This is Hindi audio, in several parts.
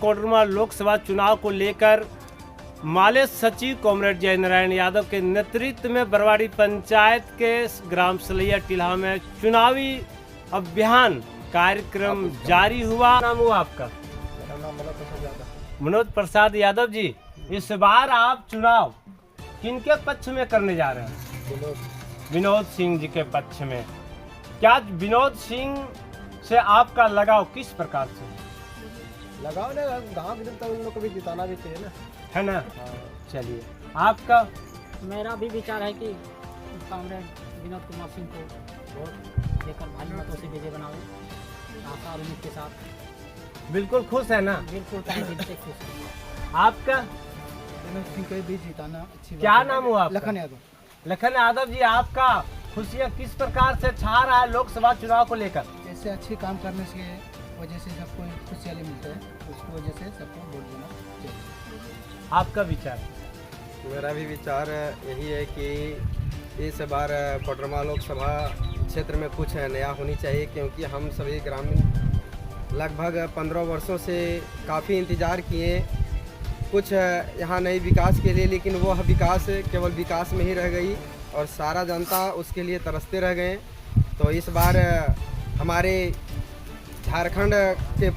कोडरमा लोकसभा चुनाव को लेकर माले सचिव कॉमरेड जय नारायण यादव के नेतृत्व में बरवाड़ी पंचायत के ग्राम सलैया टिल्हा में चुनावी अभियान कार्यक्रम जारी हुआ। नाम हुआ आपका? मेरा नाम मनोज प्रसाद यादव जी। इस बार आप चुनाव किनके पक्ष में करने जा रहे हैं? विनोद सिंह जी के पक्ष में। क्या विनोद सिंह से आपका लगाव किस प्रकार से लगाओ ना, गाँव के तो उन लोग को भी जिताना भी चाहिए ना, है ना? चलिए, आपका? मेरा भी विचार है कि कॉमरेड विनोद कुमार सिंह को वोट देकर भारी मतों से विजय बनावे, आशा और उम्मीद के साथ। बिल्कुल खुश है ना? बिल्कुल दिल से खुश है। आपका? विनोद सिंह को भी जिताना अच्छी क्या नाम हुआ आपका? लखन यादव। लखन यादव जी, आपका खुशियाँ किस प्रकार से छा रहा है लोकसभा चुनाव को लेकर? ऐसे अच्छे काम करने से वजह से सबको खुशहाली मिलता है, उसकी वजह से सबको वोट देना चाहिए। आपका विचार? मेरा भी विचार यही है कि इस बार कोडरमा लोकसभा क्षेत्र में कुछ नया होनी चाहिए, क्योंकि हम सभी ग्रामीण लगभग 15 वर्षों से काफ़ी इंतज़ार किए कुछ यहाँ नई विकास के लिए, लेकिन वह विकास केवल विकास में ही रह गई और सारा जनता उसके लिए तरसते रह गए। तो इस बार हमारे झारखंड के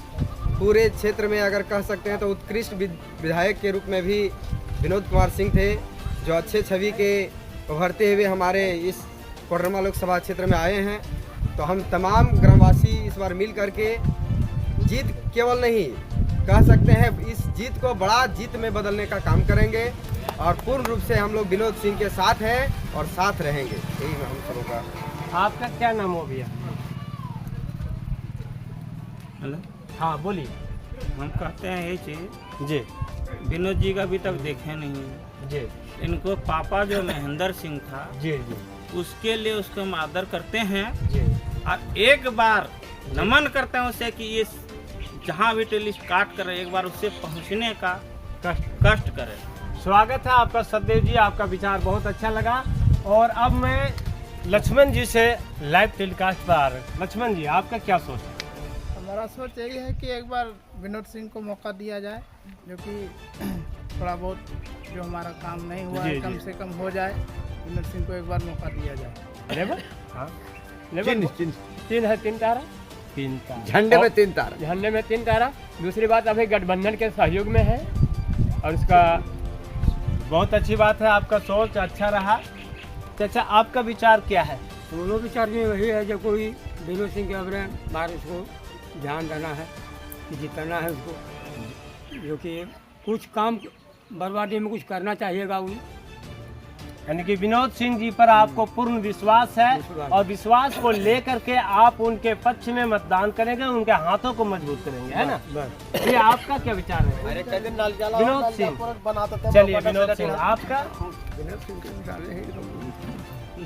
पूरे क्षेत्र में अगर कह सकते हैं तो उत्कृष्ट विधायक के रूप में भी विनोद कुमार सिंह थे, जो अच्छे छवि के उभरते हुए हमारे इस कोडरमा लोकसभा क्षेत्र में आए हैं। तो हम तमाम ग्रामवासी इस बार मिल करके जीत केवल नहीं कह सकते हैं, इस जीत को बड़ा जीत में बदलने का काम करेंगे और पूर्ण रूप से हम लोग विनोद सिंह के साथ हैं और साथ रहेंगे। यही हम सबों का। आपका क्या नाम हो भैया? हेलो, हाँ बोलिए। हम कहते हैं ये चीज़, जी विनोद जी का अभी तक देखे नहीं है। जी इनको पापा जो महेंद्र सिंह था, जी जी उसके लिए उसको हम आदर करते हैं जी। और एक बार नमन करते हैं उसे कि ये जहाँ भी टेलिस्ट काट कर एक बार उससे पहुँचने का कष्ट करे। स्वागत है आपका सतदेव जी, आपका विचार बहुत अच्छा लगा। और अब मैं लक्ष्मण जी से लाइव टेलीकास्ट पर आ रहे हैं। लक्ष्मण जी, आपका क्या सोच है? हमारा सोच यही है कि एक बार विनोद सिंह को मौका दिया जाए, जो कि थोड़ा बहुत जो हमारा काम नहीं हुआ है कम से कम हो जाए। विनोद सिंह को एक बार मौका दिया जाए। लेबर? हाँ तीन है, तीन तारा, तीन तारा झंडे में 3 तारा। झंडे में 3 तारा। दूसरी बात, अभी गठबंधन के सहयोग में है और इसका बहुत अच्छी बात है। आपका सोच अच्छा रहा। चाचा, आपका विचार क्या है? दोनों विचार में वही है, जो कोई विनोद सिंह के अवरे बार उसको ध्यान देना है कि जितना है उसको, जो कि कुछ काम बर्बादी में कुछ करना चाहिएगा उन्हें। यानी कि विनोद सिंह जी पर आपको पूर्ण विश्वास है और विश्वास को लेकर के आप उनके पक्ष में मतदान करेंगे, उनके हाथों को मजबूत करेंगे, है ना? ये आपका क्या विचार है? विनोद सिंह। चलिए विनोद सिंह, आपका?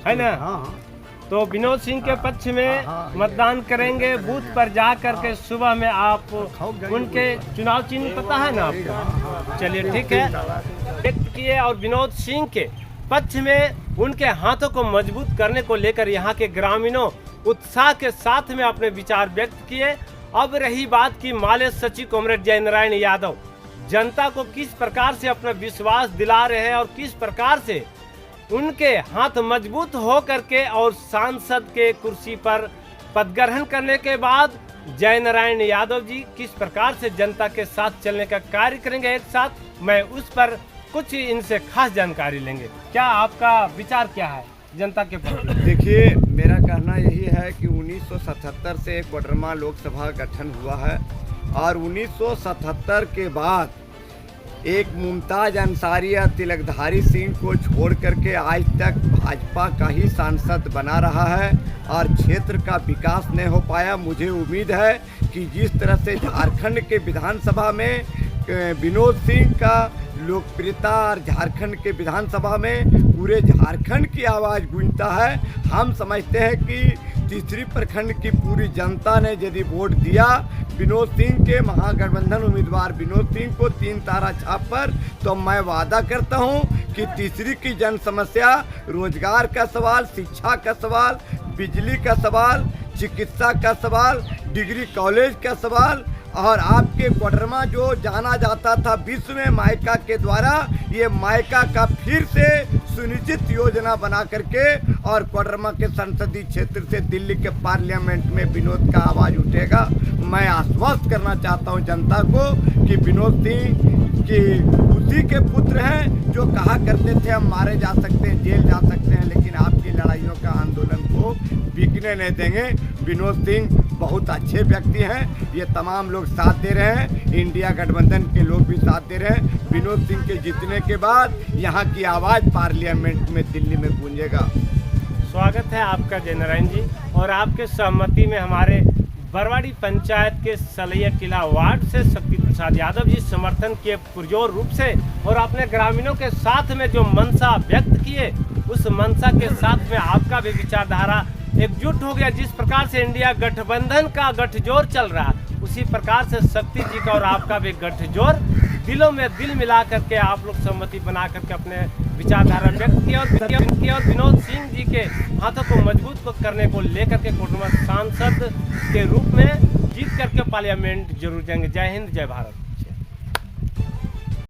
है ना? हाँ, तो विनोद सिंह के पक्ष में मतदान करेंगे। बूथ पर जा करके सुबह में आप उनके चुनाव चिन्ह पता है ना आपको? चलिए ठीक है, व्यक्त किए और विनोद सिंह के पक्ष में उनके हाथों को मजबूत करने को लेकर यहाँ के ग्रामीणों उत्साह के साथ में अपने विचार व्यक्त किए। अब रही बात की माले सचिव कॉमरेड जय नारायण यादव जनता को किस प्रकार से अपना विश्वास दिला रहे हैं और किस प्रकार से उनके हाथ मजबूत हो करके और सांसद के कुर्सी पर पद ग्रहण करने के बाद जय नारायण यादव जी किस प्रकार से जनता के साथ चलने का कार्य करेंगे एक साथ, मैं उस पर कुछ इनसे खास जानकारी लेंगे। क्या आपका विचार क्या है जनता के प्रति? देखिए, मेरा कहना यही है कि 1977 से कोडरमा लोकसभा गठन हुआ है और 1977 के बाद एक मुमताज अंसारी या तिलकधारी सिंह को छोड़ करके आज तक भाजपा का ही सांसद बना रहा है और क्षेत्र का विकास नहीं हो पाया। मुझे उम्मीद है कि जिस तरह से झारखंड के विधानसभा में विनोद सिंह का लोकप्रियता और झारखंड के विधानसभा में पूरे झारखंड की आवाज़ गूंजता है, हम समझते हैं कि तीसरी प्रखंड की पूरी जनता ने यदि वोट दिया विनोद सिंह के महागठबंधन उम्मीदवार विनोद सिंह को 3 तारा छाप पर, तो मैं वादा करता हूं कि तीसरी की जन समस्या, रोजगार का सवाल, शिक्षा का सवाल, बिजली का सवाल, चिकित्सा का सवाल, डिग्री कॉलेज का सवाल और आपके कोडरमा जो जाना जाता था विश्व में माइका के द्वारा, ये माइका का फिर से सुनिश्चित योजना बना करके और कोडरमा के संसदीय क्षेत्र से दिल्ली के पार्लियामेंट में विनोद का आवाज़ उठेगा। मैं आश्वस्त करना चाहता हूं जनता को कि विनोद सिंह कि उसी के पुत्र हैं जो कहा करते थे हम मारे जा सकते हैं, जेल जा सकते हैं, लेकिन आपकी लड़ाइयों का आंदोलन को बिकने नहीं देंगे। विनोद सिंह बहुत अच्छे व्यक्ति हैं, ये तमाम लोग साथ दे रहे हैं, इंडिया गठबंधन के लोग भी साथ दे रहे हैं। विनोद सिंह के जीतने के बाद यहाँ की आवाज़ पार्लियामेंट में दिल्ली में गूंजेगा। स्वागत है आपका जय नारायण जी। और आपके सहमति में हमारे बरवाड़ी पंचायत के सलैया किला वार्ड से शक्ति प्रसाद यादव जी समर्थन किए पुरजोर रूप से, और अपने ग्रामीणों के साथ में जो मंशा व्यक्त किए, उस मंशा के साथ में आपका भी विचारधारा एकजुट हो गया। जिस प्रकार से इंडिया गठबंधन का गठजोड़ चल रहा है, उसी प्रकार से शक्ति जी का और आपका भी गठजोड़ दिलों में दिल मिला करके आप लोग सहमति बना करके अपने विचारधारा व्यक्त किया और विनोद सिंह जी के हाथों को मजबूत करने को लेकर के कोडरमा सांसद के रूप में जीत करके पार्लियामेंट जरूर जाएंगे। जय हिंद, जय भारत।